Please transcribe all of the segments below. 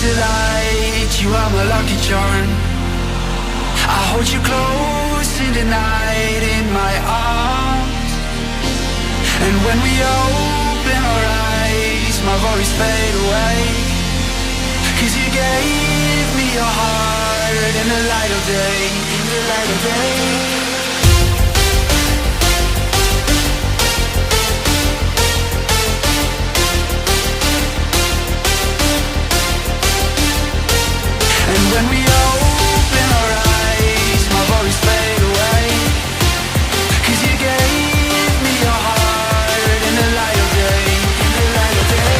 delight, you are my lucky charm. I hold you close in the night in my arms. And when we open our eyes, my worries fade away. 'Cause you gave me your heart in the light of day, in the light of day. When we open our eyes, my worries fade away. 'Cause you gave me your heart in the light of day, in the light of day.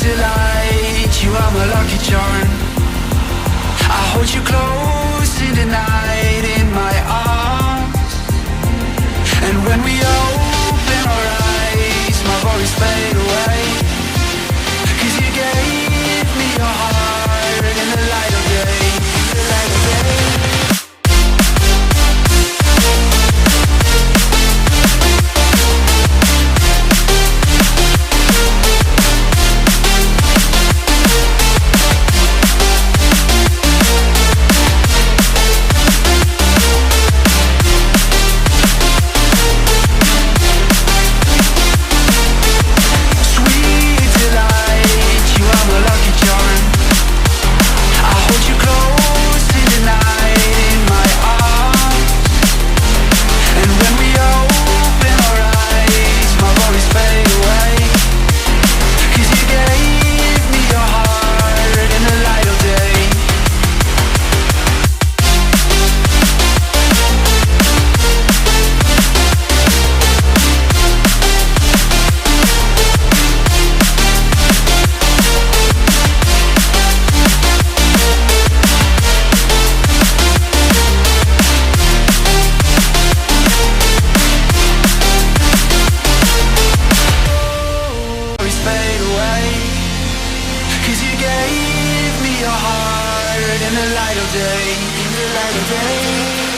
Delight, you are my lucky charm. I hold you close in the night in my arms. And when we open our eyes, my worries fade away. 'Cause you gave me your heart in the light of day, in the light of day. In the light of day, in the light of day.